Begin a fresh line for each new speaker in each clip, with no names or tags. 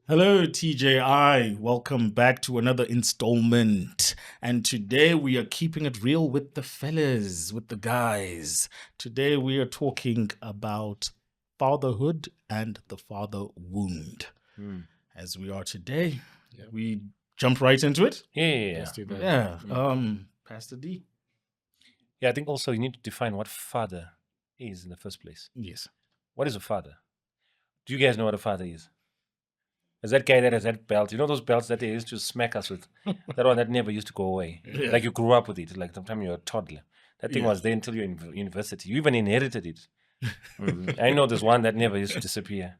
Hello, TJI. Welcome back to another installment. And today we are keeping it real with the fellas, with the guys. Today we are talking about fatherhood and the father wound. As we are today,
Yep.
we jump right into it.
Yeah.
Let's do that.
Yeah. Pastor D.
Yeah, I think also you need to define what father is in the first place.
Yes.
What is a father? Do you guys know what a father is? Is that guy that has that belt? You know those belts that they used to smack us with? That one that never used to go away.
Yeah.
Like you grew up with it. Like sometime you're a toddler. That thing
Yeah.
was there until you're in university. You even inherited it. I know there's one that never used to disappear.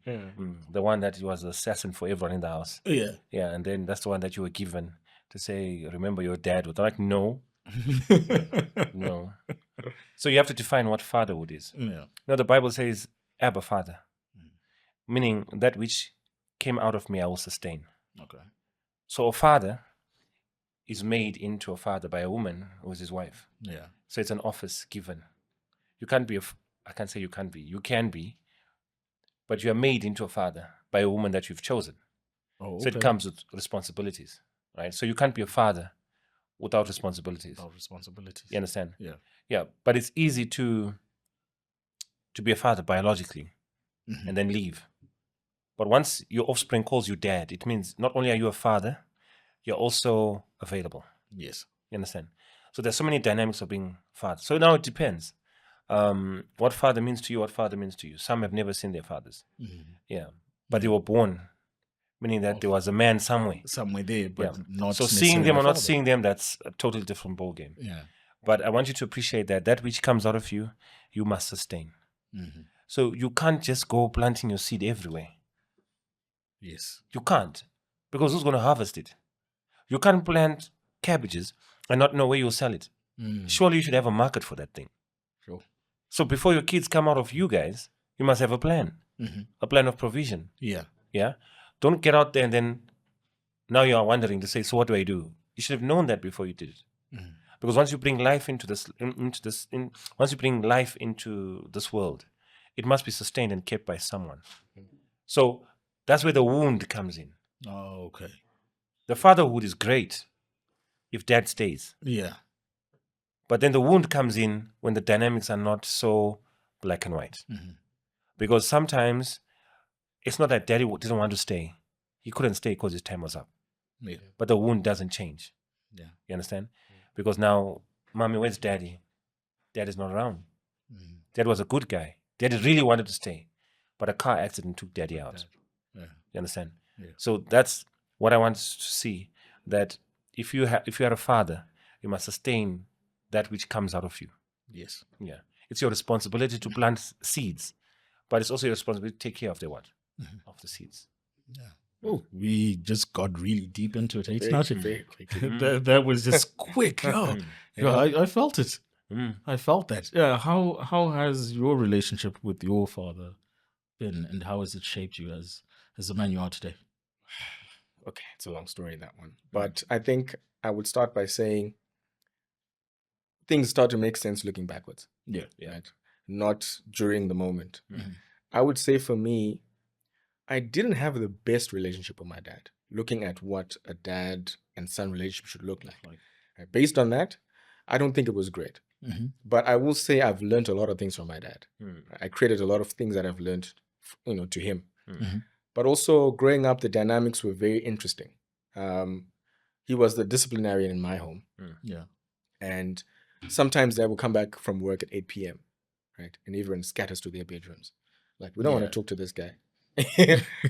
The one that was an assassin for everyone in the house.
Yeah.
Yeah, and then that's the one that you were given to say, remember your dad. With like, no. No. So you have to define what fatherhood is.
Yeah.
Now the Bible says, Abba, Father, meaning that which came out of me I will sustain.
Okay.
So a father is made into a father by a woman who is his wife.
Yeah.
So it's an office given. You can't be I can't say you can't be. You can be, but you are made into a father by a woman that you've chosen.
Oh,
So it comes with responsibilities, right? So you can't be a father without responsibilities.
About responsibilities.
You understand?
Yeah.
Yeah, but it's easy to be a father biologically
Mhm.
and then leave. But once your offspring calls you dad, it means not only are you a father, you're also available.
Yes.
You understand? So there's so many dynamics of being father. So now it depends. What father means to you, what father means to you. Some have never seen their fathers.
Mhm.
Yeah. But they were born, meaning that there was a man somewhere.
Somewhere there, but
Yeah.
not
So seeing them
necessarily
or
a
not
father.
seeing them, that's a totally different ballgame.
Yeah.
But I want you to appreciate that which comes out of you, you must sustain.
Mhm.
So you can't just go planting your seed everywhere.
Yes.
You can't, because who's going to harvest it? You can't plant cabbages and not know where you'll sell it.
Mm.
Surely you should have a market for that thing.
Sure.
So before your kids come out of you guys, you must have a plan,
Mhm.
a plan of provision.
Yeah.
Yeah. Don't get out there and then now you are wondering to say, so what do I do? You should have known that before you did it.
Mhm.
Because once you bring life into once you bring life into this world, it must be sustained and kept by someone. So that's where the wound comes in.
Oh, okay.
The fatherhood is great if dad stays.
Yeah.
But then the wound comes in when the dynamics are not so black and white.
Mhm.
Because sometimes it's not that daddy didn't want to stay. He couldn't stay because his time was up.
Yeah.
But the wound doesn't change.
Yeah.
You understand? Because now, mommy, where's daddy? Dad is not around.
Mhm.
Dad was a good guy. Daddy really wanted to stay. But a car accident took daddy out.
Yeah.
You understand?
Yeah.
So that's what I want to see. That if you are a father, you must sustain that which comes out of you.
Yes.
Yeah. It's your responsibility to plant seeds, but it's also your responsibility to take care of the what? Of the seeds.
Yeah. Oh, we just got really deep into it. It's
Very,
not
very quickly.
that was just quick. Oh, yeah, I felt it.
Mm.
I felt that. Yeah. How has your relationship with your father been, and how has it shaped you as the man you are today?
Okay, it's a long story, that one. But I think I would start by saying things start to make sense looking backwards,
Yeah.
right? Not during the moment.
Mhm.
I would say for me, I didn't have the best relationship with my dad, looking at what a dad and son relationship should look like. Right? Based on that, I don't think it was great.
Mhm.
But I will say I've learned a lot of things from my dad. I created a lot of things that I've learned, to him.
Mhm.
But also growing up, the dynamics were very interesting. He was the disciplinarian in my home.
Yeah.
And sometimes they will come back from work at 8 p.m., right? And everyone scatters to their bedrooms. Like, we don't want
Yeah.
to talk to this guy.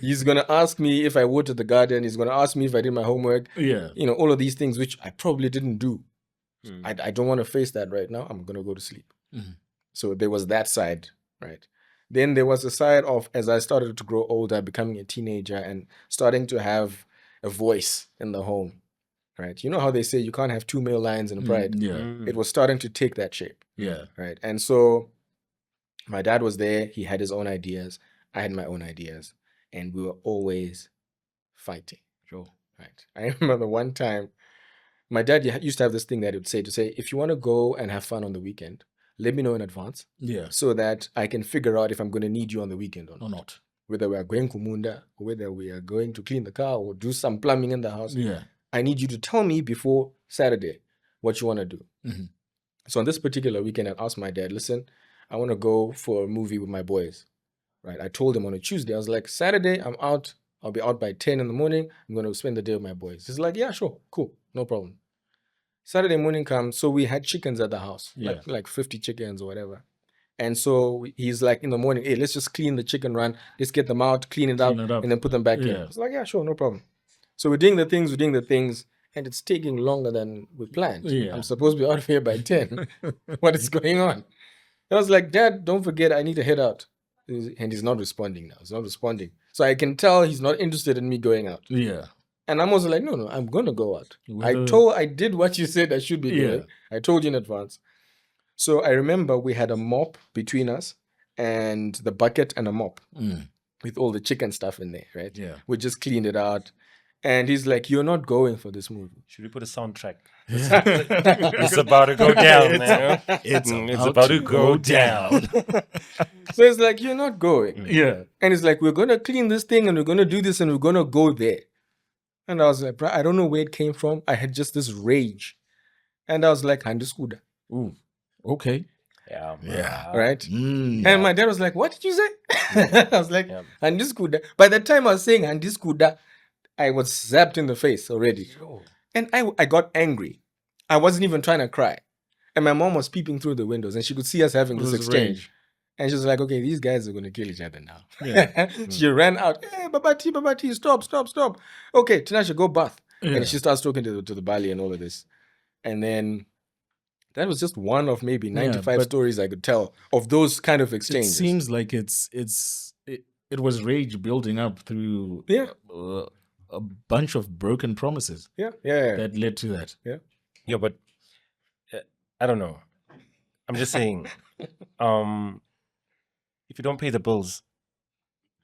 He's going to ask me if I watered the garden. He's going to ask me if I did my homework.
Yeah.
All of these things, which I probably didn't do. I don't want to face that right now. I'm going to go to sleep.
Mhm.
So there was that side, right? Then there was a side of, as I started to grow older, becoming a teenager and starting to have a voice in the home, right? You know how they say you can't have two male lions in a pride?
Yeah.
It was starting to take that shape,
Yeah.
right? And so my dad was there. He had his own ideas. I had my own ideas. And we were always fighting.
Sure.
Right. I remember one time, my dad used to have this thing that he would say, if you want to go and have fun on the weekend, let me know in advance
Yeah.
so that I can figure out if I'm going to need you on the weekend or
Or
not.
not.
whether we are going kumunda or whether we are going to clean the car or do some plumbing in the house,
Yeah.
I need you to tell me before Saturday what you want to do.
Mhm.
So on this particular weekend, I asked my dad, listen, I want to go for a movie with my boys. Right. I told him on a Tuesday, I was like, Saturday, I'm out. I'll be out by 10 in the morning. I'm going to spend the day with my boys. He's like, yeah, sure. Cool. No problem. Saturday morning comes. So we had chickens at the house,
Yeah.
like 50 chickens or whatever. And so he's like in the morning, hey, let's just clean the chicken run. Let's get them out, clean it
Clean it up.
and then put them back in.
Yeah.
I was like, yeah, sure. No problem. So we're doing the things, and it's taking longer than we planned.
Yeah.
I'm supposed to be out of here by 10. What is going on? I was like, Dad, don't forget, I need to head out. And he's not responding now. He's not responding. So I can tell he's not interested in me going out.
Yeah.
And I'm also like, no, I'm going to go out.
Whether-
I did what you said I should be
Yeah.
doing. I told you in advance. So I remember we had a mop between us and the bucket and a mop
Mm.
with all the chicken stuff in there, right?
Yeah.
We just cleaned it out. And he's like, you're not going for this movie.
Should we put a soundtrack?
Yeah.
It's about to go down, man.
It's
It's
about
about
to
to go down.
So it's like, you're not going.
Yeah.
And it's like, we're going to clean this thing and we're going to do this and we're going to go there. And I was like, bro, I don't know where it came from. I had just this rage. And I was like, Handiskuda.
Ooh. Okay.
Yeah,
Yeah.
Right?
Mm.
And my dad was like, what did you say? I was like,
Yeah.
Handiskuda. By the time I was saying Handiskuda, I was zapped in the face already. And I got angry. I wasn't even trying to cry. And my mom was peeping through the windows and she could see us having
It
this
was
exchange.
rage.
And she was like, okay, these guys are going to kill each other now.
Yeah.
She ran out. Hey, Babati, stop. Okay, Tinashe, go bath.
Yeah.
And she starts talking to the Bali and all of this. And then that was just one of maybe 95
but-
stories I could tell of those kind of
It
exchanges.
seems like it was rage building up through
Yeah.
a bunch of broken promises
yeah.
that led to that.
Yeah, but I don't know. I'm just saying, if you don't pay the bills,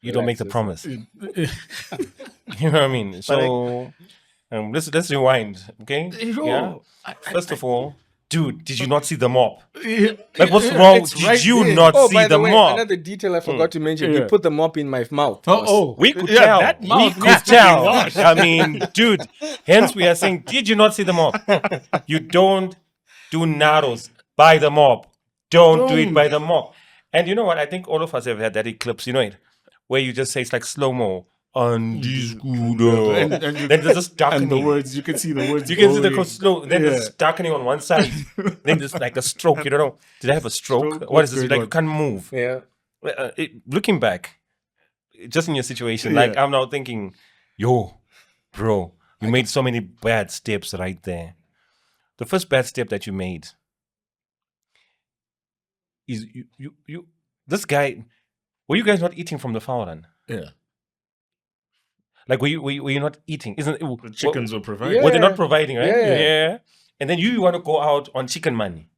you don't make the
Relax,
promise. You know what I mean? So let's rewind, okay? Yeah. First of all, dude, did you not see the mop? Like, what's wrong?
It's
Did
right
you
there.
not
Oh,
see
by
the
way,
mop?
Another detail I forgot to mention.
Yeah.
You put the mop in my mouth.
Oh,
We could
yeah,
tell.
that
We
mouth
could
needs to be
tell.
washed.
I mean, dude. Hence, we are saying, did you not see the mop? You don't do naros by the mop. Don't do it by the mop. And you know what? I think all of us have had that eclipse. You know it, where you just say it's like slow mo on this scooter,
And-
then
and-
there's just darkening.
And the words, you can see the words.
You can see the
going.
slow. Then
Yeah.
there's darkening on one side. Then there's like a stroke. You don't know. Did I have a stroke?
Stroke,
What is this?
what's
Like
going
you can't move.
Yeah.
Looking back, just in your situation,
Yeah.
like I'm now thinking, yo, bro, you made so many bad steps right there. The first bad step that you made is you this guy. Were you guys not eating from the fowl run?
Yeah.
Like were you not eating? Isn't
The chickens were provided.
Yeah.
were they not providing, right?
Yeah.
And then you want to go out on chicken money.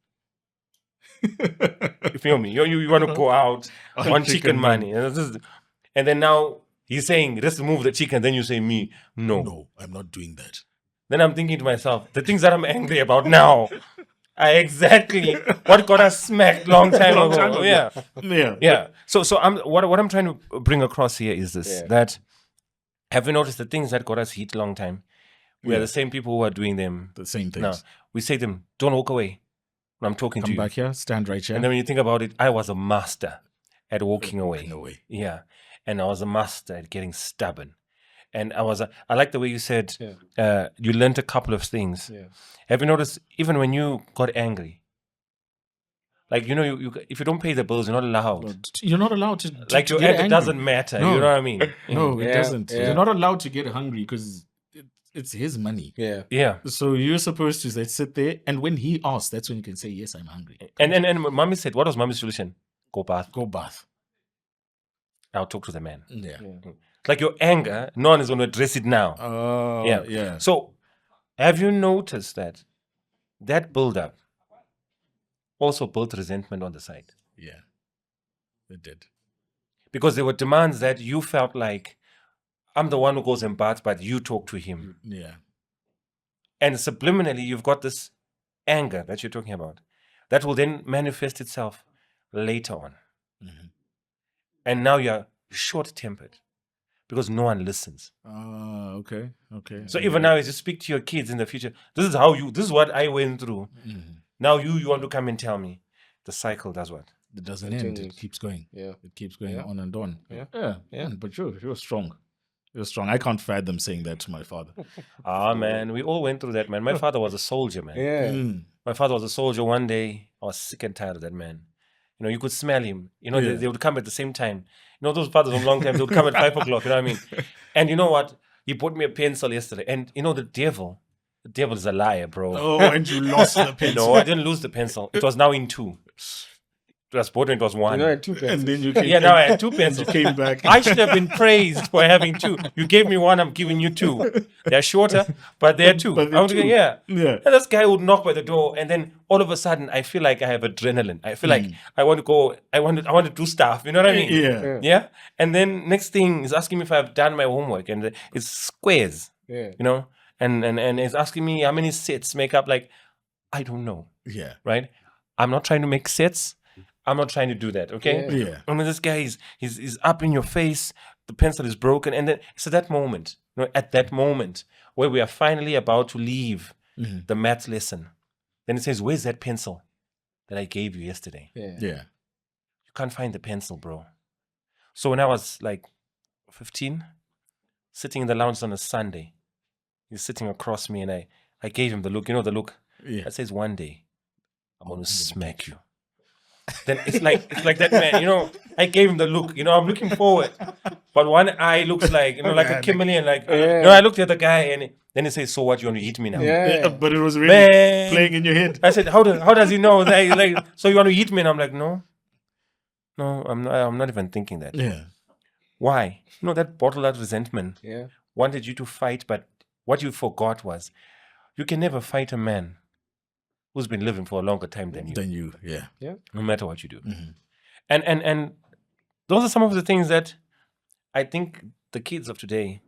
You feel me? You want to go out on chicken money. And then now he's saying, let's remove the chicken. Then you say, me, no.
No, I'm not doing that.
Then I'm thinking to myself, the things that I'm angry about now are exactly what got us smacked long time
Long
ago.
time ago.
Yeah.
Yeah.
Yeah. So I'm what I'm trying to bring across here is this,
Yeah.
that have you noticed the things that got us hit long time? We are
Yeah.
the same people who are doing them
The same things.
now. We say to them, don't walk away when I'm talking to
Come
you.
back here, stand right here.
And then when you think about it, I was a master at walking away.
Walking away.
Yeah. And I was a master at getting stubborn. And I like the way you said you learned a couple of things.
Yeah.
Have you noticed, even when you got angry, like, you know, you if you don't pay the bills, you're not allowed.
But you're not allowed to
Like,
to
your
get
anger
angry.
doesn't matter.
No.
You know what I mean?
No, it
Yeah,
doesn't.
yeah.
You're not allowed to get hungry because it's his money.
Yeah.
Yeah.
So you're supposed to sit there, and when he asks, that's when you can say, "Yes, I'm hungry."
And mommy said, what was mommy's solution? Go bath.
Go bath.
I'll talk to the man.
Yeah.
Like your anger, no one is going to address it now.
Oh,
Yeah.
yeah.
So, have you noticed that build-up also built resentment on the side?
Yeah. It did.
Because there were demands that you felt like, I'm the one who goes and baths, but you talk to him.
Yeah.
And subliminally, you've got this anger that you're talking about that will then manifest itself later on.
Mhm.
And now you're short-tempered because no one listens.
Okay.
So even now, as you speak to your kids in the future, this is what I went through. Now you want to come and tell me. The cycle does what?
It doesn't end. It
Continues.
keeps going.
Yeah.
It keeps going
Yeah.
on and on.
Yeah.
Yeah.
Yeah.
But you're strong. You're strong. I can't fathom saying that to my father.
Man, we all went through that, man. My father was a soldier, man.
Yeah.
My father was a soldier. One day, I was sick and tired of that man. You know, you could smell him. You know,
Yeah.
they would come at the same time. You know, those fathers from long time, they would come at 5 o'clock. You know what I mean? And you know what? He bought me a pencil yesterday. And you know, the devil is a liar, bro.
Oh, and you lost the pencil.
No, I didn't lose the pencil. It was now in 2. It was bought when it was 1.
You know, 2
And
pencils.
then you came,
Yeah, now I had 2
and
pencils.
you came back.
I should have been praised for having 2. You gave me 1, I'm giving you 2. They're shorter, but they're 2.
But they're
I was thinking,
2.
yeah.
Yeah.
And this guy would knock by the door, and then all of a sudden, I feel like I have adrenaline. I feel like I want to go. I want to do stuff. You know what I mean?
Yeah.
Yeah. And then next thing is asking me if I've done my homework, and it's squares.
Yeah.
You know, and it's asking me how many sets make up. Like, I don't know.
Yeah.
Right? I'm not trying to make sets. I'm not trying to do that. Okay.
Yeah.
I mean, this guy is up in your face. The pencil is broken, and then it's at that moment, at that moment where we are finally about to leave the math lesson. Then it says, "Where's that pencil that I gave you yesterday?"
Yeah.
Yeah.
You can't find the pencil, bro. So when I was like 15, sitting in the lounge on a Sunday, he's sitting across me, and I gave him the look. You know the look.
Yeah.
That says, "One day, I'm gonna smack you." Then it's like that man, I gave him the look, I'm looking forward. But one eye looks like, like a chameleon, like, I looked at the guy and then he says, "So what, you want to hit me now?"
Yeah.
But it was really
Man.
playing in your head.
I said, how does he know? Like, so you want to hit me? And I'm like, no, I'm not even thinking that.
Yeah.
Why? That bottled up resentment
Yeah.
wanted you to fight, but what you forgot was you can never fight a man who's been living for a longer time than you.
Then you, yeah.
No matter what you do. And those are some of the things that I think the kids of today,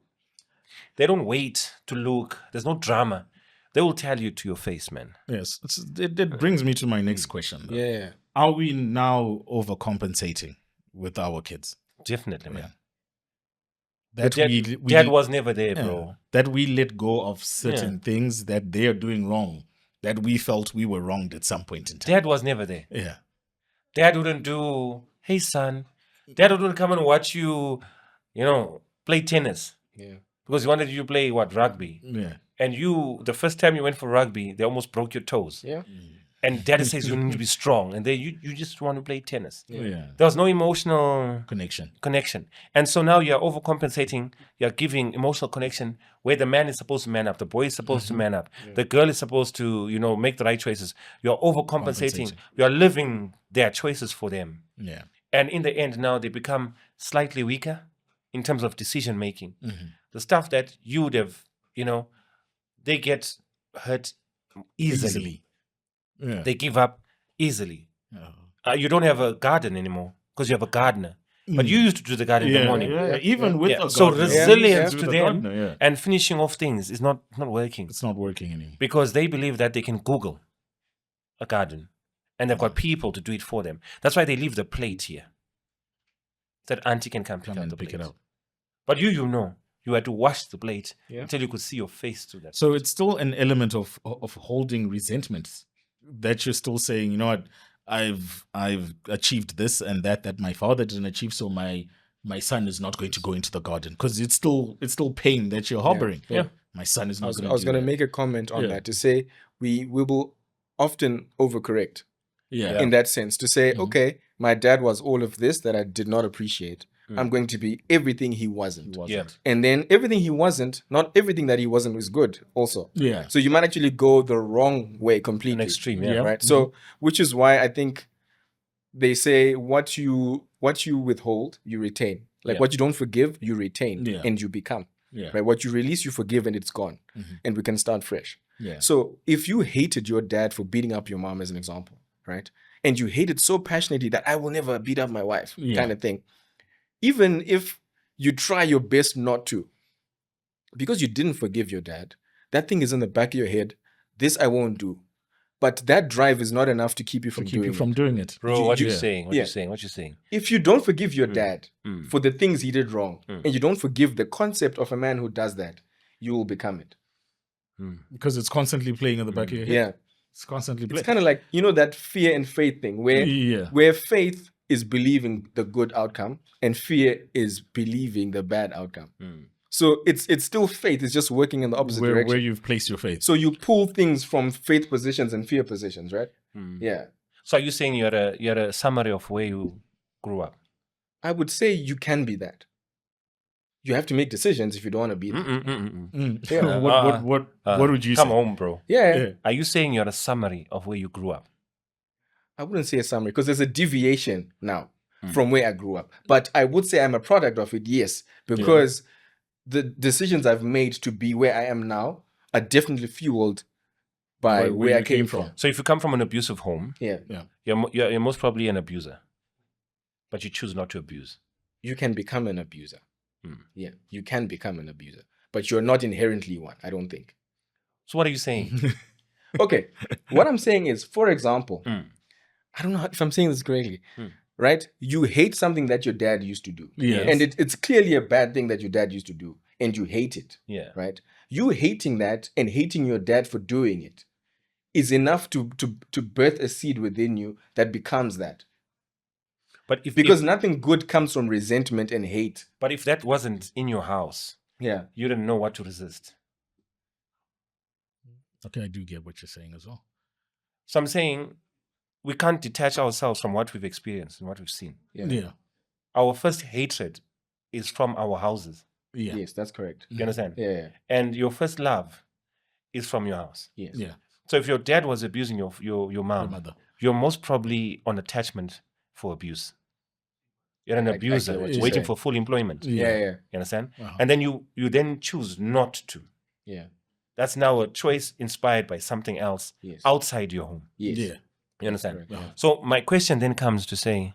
they don't wait to look. There's no drama. They will tell you to your face, man.
Yes. It brings me to my next question. Though.
Yeah.
Are we now overcompensating with our kids?
Definitely, man.
That
Dad was never there, bro.
That we let go of certain things that they are doing wrong, that we felt we were wronged at some point in time.
Dad was never there.
Yeah.
Dad wouldn't do, "Hey, son." Dad wouldn't come and watch you, play tennis.
Yeah.
Because he wanted you to play, rugby.
Yeah.
And the first time you went for rugby, they almost broke your toes.
Yeah.
And Dad says you need to be strong. And then you just want to play tennis.
Yeah.
There was no emotional
Connection.
And so now you're overcompensating. You're giving emotional connection where the man is supposed to man up. The boy is supposed to man up. The girl is supposed to, make the right choices. You're overcompensating. You're living their choices for them.
Yeah.
And in the end, now they become slightly weaker in terms of decision making. The stuff that you would have, they get hurt easily.
Yeah.
They give up easily.
Oh.
You don't have a garden anymore because you have a gardener. But you used to do the garden in the morning.
Yeah. Even with a
So
gardener.
resilience
Yeah.
to
With a
them
gardener,
and finishing off things is not working
it's not working anymore.
because they believe that they can Google a garden and they've got people to do it for them. That's why they leave the plate here. That auntie can come pick
it up.
But you had to wash the plate
Yeah.
until you could see your face through that.
So it's still an element of holding resentments that you're still saying, you know what, I've achieved this and that my father didn't achieve, so my son is not going to go into the garden because it's still pain that you're harboring.
Yeah.
My son is
I
not
was
going
going to
that.
make a comment on
Yeah.
that to say we will often overcorrect
Yeah.
in that sense to say, okay, my dad was all of this that I did not appreciate. I'm going to be everything he wasn't.
It wasn't.
Yeah.
And then everything he wasn't, not everything that he wasn't was good also.
Yeah.
So you might actually go the wrong way completely.
An extreme,
Yeah.
Right. So which is why I think they say what you withhold, you retain. Like
Yeah.
what you don't forgive, you retain
Yeah.
and you become.
Yeah.
Right. What you release, you forgive and it's gone. And we can start fresh.
Yeah.
So if you hated your dad for beating up your mom as an example, right? And you hated so passionately that I will never beat up my wife,
Yeah.
kind of thing. Even if you try your best not to, because you didn't forgive your dad, that thing is in the back of your head. This I won't do. but that drive is not enough to keep you
To
from
keep you
doing
from
it.
doing it.
Bro, what you
yeah.
saying? What
Yeah.
you saying? What you saying?
If you don't forgive your dad
Mm.
for the things he did wrong,
Mm.
and you don't forgive the concept of a man who does that, you will become it.
Because it's constantly playing in the back of your head.
Yeah.
It's constantly
It's
playing.
kind of like, you know, that fear and faith thing
Yeah.
where faith is believing the good outcome and fear is believing the bad outcome. So it's still faith, it's just working in the opposite
Where
direction.
you've placed your faith.
So you pull things from faith positions and fear positions, right? Yeah.
So are you saying you're a summary of where you grew up?
I would say you can be that. You have to make decisions if you don't want to be that.
Yeah. what would you
come
say?
home, bro?
Yeah.
Are you saying you're a summary of where you grew up?
I wouldn't say a summary because there's a deviation now from where I grew up. But I would say I'm a product of it, yes, because the decisions I've made to be where I am now are definitely fueled by
Where
where
you
I came
came
from.
from.
So if you come from an abusive home,
Yeah.
you're most probably an abuser, but you choose not to abuse.
You can become an abuser. Yeah, you can become an abuser, but you're not inherently one, I don't think.
So what are you saying?
Okay, what I'm saying is, for example, I don't know if I'm saying this correctly, right? You hate something that your dad used to do.
Yes.
And it's clearly a bad thing that your dad used to do, and you hate it.
Yeah.
Right? You hating that and hating your dad for doing it is enough to birth a seed within you that becomes that.
But
because nothing good comes from resentment and hate.
But if that wasn't in your house,
Yeah.
you didn't know what to resist.
Okay, I do get what you're saying as well.
So I'm saying we can't detach ourselves from what we've experienced and what we've seen.
Yeah.
Our first hatred is from our houses.
Yeah.
Yes, that's correct.
You understand?
Yeah.
And your first love is from your house.
Yes.
Yeah.
So if your dad was abusing your mom,
Your mother.
you're most probably on attachment for abuse. You're an
I
abuser
get what you're
waiting
saying.
for full employment.
Yeah.
You understand?
Wow.
And then you then choose not to.
Yeah.
That's now a choice inspired by something else
Yes.
outside your home.
Yes.
Yeah.
You understand?
Correct, yeah.
So my question then comes to say,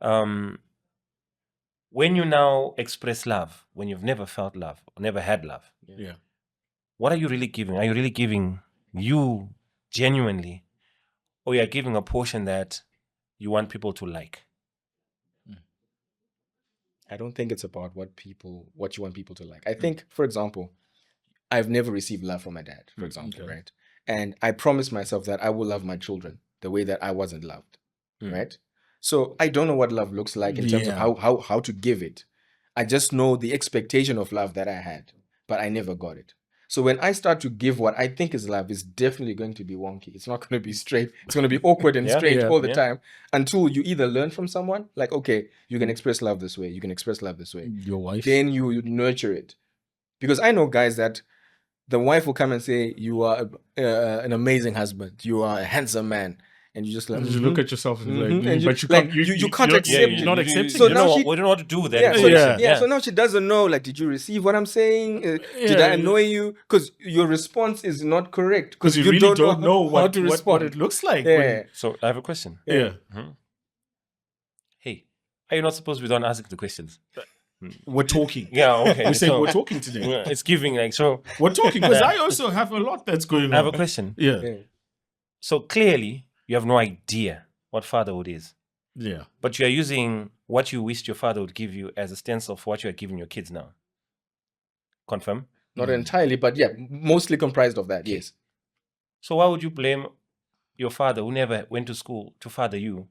when you now express love, when you've never felt love, or never had love,
Yeah.
what are you really giving? Are you really giving you genuinely, or you're giving a portion that you want people to like?
I don't think it's about what you want people to like. I think, for example, I've never received love from my dad, for example,
okay.
right? And I promised myself that I will love my children the way that I wasn't loved, right? So I don't know what love looks like in terms of how to give it. I just know the expectation of love that I had, but I never got it. So when I start to give what I think is love, it's definitely going to be wonky. It's not going to be straight. It's going to be awkward and strange all the time until you either learn from someone, like, okay, you can express love this way. You can express love this way.
Your wife.
Then you nurture it. Because I know guys that the wife will come and say, you are an amazing husband. You are a handsome man. And you just like,
And you look at yourself and be like,
And
but you
like,
can't.
you can't accept it.
You're not accepting.
So
it.
now
we don't know what to do with that.
So now she doesn't know, like, did you receive what I'm saying? Did I annoy you? Because your response is not correct.
Because you really don't know
how to respond.
what it looks like.
Yeah.
So I have a question.
Yeah.
Hey, are you not supposed to be done asking the questions?
We're talking.
Yeah, okay.
We say
So,
we're talking today.
it's giving like so.
We're talking because I also have a lot that's going on.
I have a question.
Yeah.
So clearly, you have no idea what fatherhood is,
Yeah.
but you are using what you wished your father would give you as a stance of what you are giving your kids now. Confirm?
Not entirely, but yeah, mostly comprised of that. Yes.
So why would you blame your father who never went to school to father you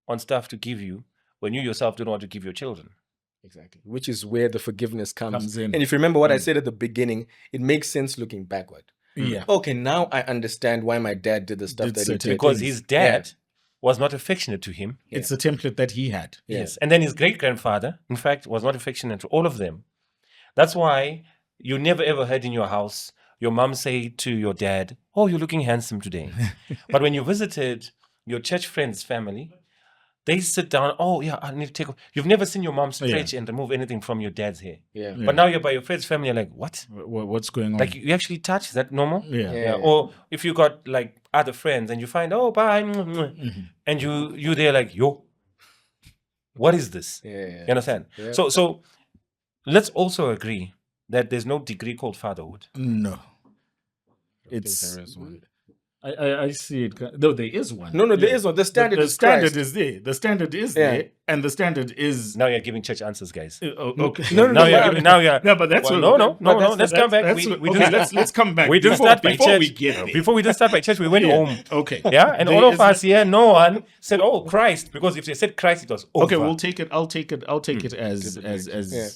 on stuff to give you when you yourself don't want to give your children?
Exactly. Which is where the forgiveness comes
in.
And if you remember what I said at the beginning, it makes sense looking backward.
Yeah.
Okay, now I understand why my dad did the stuff
Did
that he
certain
did.
Because his dad was not affectionate to him.
It's a template that he had.
Yes. And then his great-grandfather, in fact, was not affectionate to all of them. That's why you never ever heard in your house your mom say to your dad, "Oh, you're looking handsome today." But when you visited your church friend's family, they sit down, "Oh, yeah, I need to take off." You've never seen your mom stretch and remove anything from your dad's hair.
Yeah.
But now you're by your friend's family, you're like, "What?
What's going on?
Like, you actually touch? Is that normal?"
Yeah.
Or if you got like other friends and you find, "Oh, bye," and you there like, "Yo, what is this?"
Yeah.
You understand?
Yeah.
So let's also agree that there's no degree called fatherhood.
No.
There is one.
I see it. No, there is one.
No, there is one. The standard
The
is
standard
Christ.
is there. The standard is
Yeah.
there, and the standard is.
Now you're giving church answers, guys.
Okay.
No,
Now you're
but-
giving. Now you're.
No, but that's
Well,
what,
no. Let's come back.
That's
We
okay,
didn't.
let's come back.
We didn't
before,
start by
before
church.
we get there.
Before we didn't start by church, we went
Yeah.
home.
Okay.
Yeah, and
There
all of
is
us here, no one said, "Oh, Christ," because if they said Christ, it was over.
Okay, we'll take it. I'll take it as
Yeah.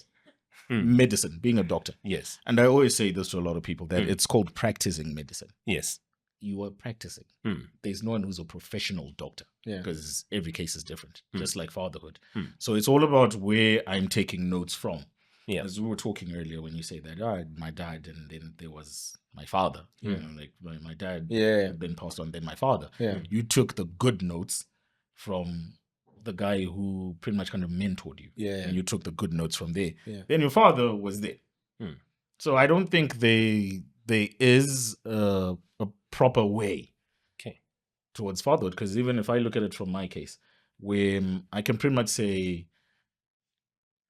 medicine, being a doctor.
Yes,
And I always say this to a lot of people that it's called practicing medicine.
yes.
You are practicing.
Mm.
There's no one who's a professional doctor
Yeah.
because every case is different, just like fatherhood.
Mm.
So it's all about where I'm taking notes from.
Yeah.
As we were talking earlier, when you say that, my dad, and then there was my father. You know, like my dad,
Yeah.
then passed on, then my father.
Yeah.
You took the good notes from the guy who pretty much kind of mentored you.
Yeah.
And you took the good notes from there.
Yeah.
Then your father was there.
Mm.
So I don't think there is a proper way
Okay.
towards fatherhood, because even if I look at it from my case, where I can pretty much say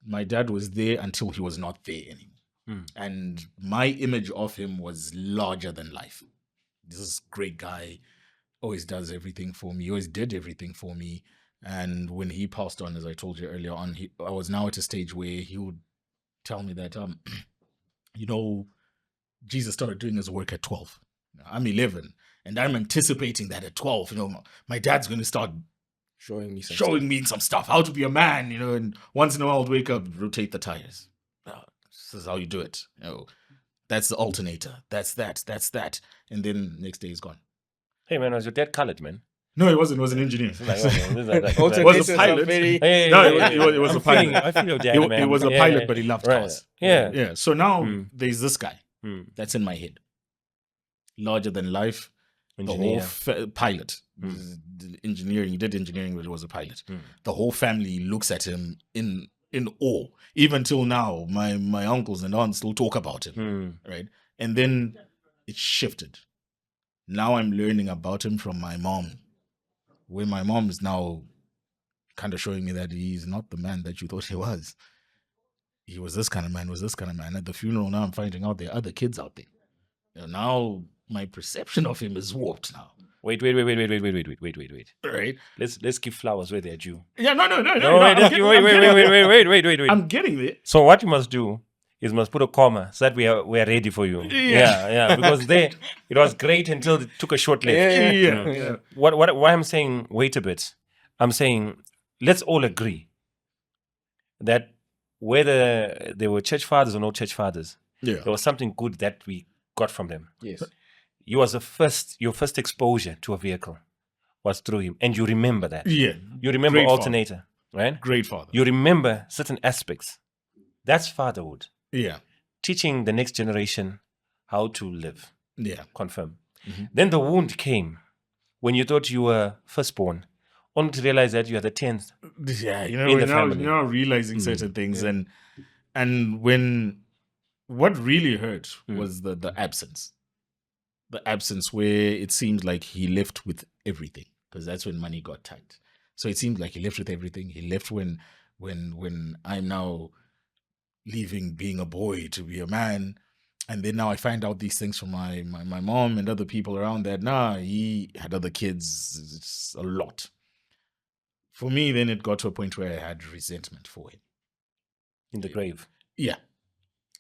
my dad was there until he was not there anymore.
Mm.
And my image of him was larger than life. This is great guy, always does everything for me, always did everything for me. And when he passed on, as I told you earlier on, I was now at a stage where he would tell me that, you know, Jesus started doing his work at 12. I'm 11, and I'm anticipating that at 12, you know, my dad's going to start
Showing me some
showing me some stuff, how to be a man, you know, and once in a while I'll wake up, rotate the tires. This is how you do it. You know, that's the alternator. That's that. And then next day he's gone.
Hey man, was your dad colored, man?
No, it wasn't. It was an engineer.
Like, like,
Alternators
It was a
are
pilot.
very-
Hey,
No,
hey,
it was a
I'm feeling-
pilot.
I feel your dad,
It,
man.
it was a
Yeah,
pilot,
yeah.
but he loved
Right.
cars.
Yeah.
Yeah. So now
Mm.
there's this guy
Mm.
that's in my head. Larger than life.
Engineer.
The whole pilot.
Mm.
Engineering. He did engineering, but he was a pilot.
Mm.
The whole family looks at him in awe. Even till now, my uncles and aunts still talk about him.
Mm.
Right? And then it shifted. Now I'm learning about him from my mom, where my mom is now kind of showing me that he's not the man that you thought he was. He was this kind of man, At the funeral, now I'm finding out there are other kids out there. Now my perception of him is warped now.
Wait.
Right?
Let's give flowers where they're due.
Yeah, no.
No,
I'm
wait,
getting-
wait.
I'm getting there.
So what you must do is must put a comma so that we are ready for you. Yeah. Because it was great until it took a short left.
Yeah.
Why I'm saying wait a bit, I'm saying let's all agree that whether they were church fathers or no church fathers,
Yeah.
there was something good that we got from them.
Yes.
Your first exposure to a vehicle was through him, and you remember that.
Yeah.
You remember
Great father.
alternator, right?
Great father.
You remember certain aspects. That's fatherhood.
Yeah.
Teaching the next generation how to live.
Yeah.
Confirm.
Mhm.
Then the wound came when you thought you were firstborn, only to realize that you are the 10th.
Yeah,
In the family.
you're now realizing certain things, and when what really hurt was the absence. The absence where it seemed like he left with everything, because that's when money got tight. So it seemed like he left with everything. He left when I'm now leaving being a boy to be a man. And then now I find out these things from my mom and other people around that, he had other kids. It's a lot. For me, then it got to a point where I had resentment for him.
In the grave.
Yeah.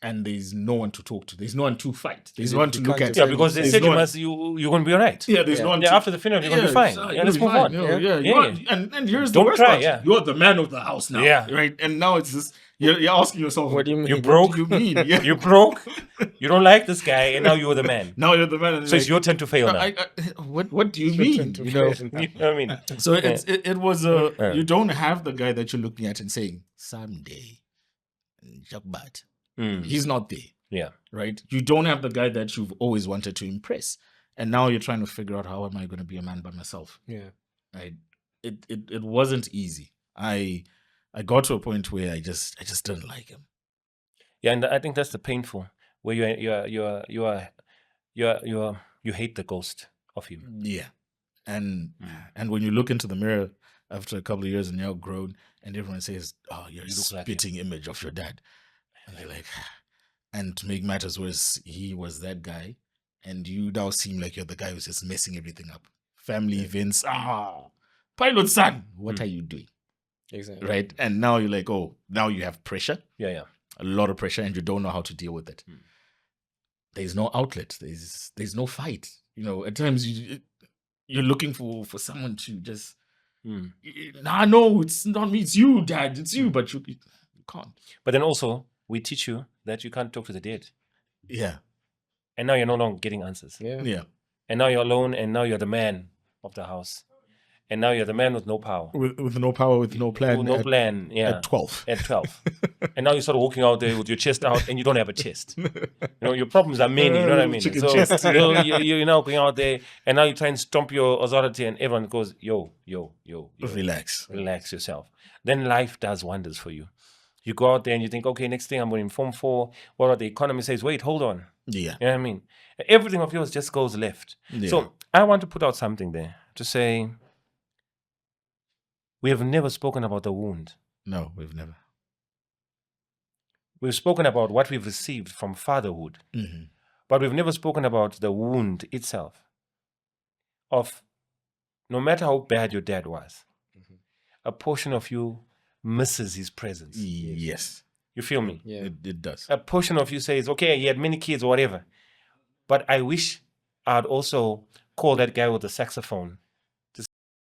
And there's no one to talk to. There's no one to fight. There's
You
no one to look
can't
at.
just-
Yeah, because they
There's
said
no one-
you're going to be all right.
Yeah, there's no one
Yeah,
to...
after the funeral, you're going to be fine.
sorry,
Yeah, let's
you'll
move
be
on.
fine. Yeah.
Yeah,
You are-
yeah.
And here's
Don't
the worst
cry,
part.
yeah.
You're the man of the house now.
Yeah.
Right? And now it's just... You're asking yourself...
What do you mean?
You
What
broke.
do you mean? Yeah.
You broke. You don't like this guy, and now you're the man.
Now you're the man. And
So it's your turn to fail now.
what do you mean? You know?
You know what I mean?
So it was a...
Yeah.
You don't have the guy that you're looking at and saying, someday, Jagbat.
Mm.
He's not there.
Yeah.
Right? You don't have the guy that you've always wanted to impress. And now you're trying to figure out, how am I going to be a man by myself?
Yeah.
Right? It wasn't easy. I got to a point where I just didn't like him.
Yeah, and I think that's the painful, where you hate the ghost of him.
Yeah. And when you look into the mirror after a couple of years and you're grown and everyone says, oh, you're a
You look like him.
spitting image of your dad. And they're like, and to make matters worse, he was that guy and you now seem like you're the guy who's just messing everything up. Family events, pilot son, what are you doing?
Exactly.
Right? And now you're like, oh, now you have pressure,
Yeah.
a lot of pressure, and you don't know how to deal with it. There's no outlet. There's no fight. At times you're looking for someone to just, no, it's not me, it's you, Dad, it's you, but you can't.
But then also, we teach you that you can't talk to the dead.
Yeah.
And now you're no longer getting answers.
Yeah.
And now you're alone, and now you're the man of the house. And now you're the man with no power.
With no power, with no plan.
With no plan, yeah.
At 12.
At 12. And now you start walking out there with your chest out, and you don't have a chest. Your problems are many, you know what I mean?
Chicken
So
chest.
you're now going out there, and now you try and stomp your authority, and everyone goes, yo.
Relax.
Relax yourself. Then life does wonders for you. You go out there and you think, okay, next thing I'm going to inform for what the economy says. Wait, hold on.
Yeah.
You know what I mean? Everything of yours just goes left.
Yeah.
So I want to put out something there to say, we have never spoken about the wound.
No, we've never.
We've spoken about what we've received from fatherhood, but we've never spoken about the wound itself of no matter how bad your dad was, a portion of you misses his presence.
Yes.
You feel me?
Yeah.
It does.
A portion of you says, okay, he had many kids or whatever, but I wish I'd also call that guy with the saxophone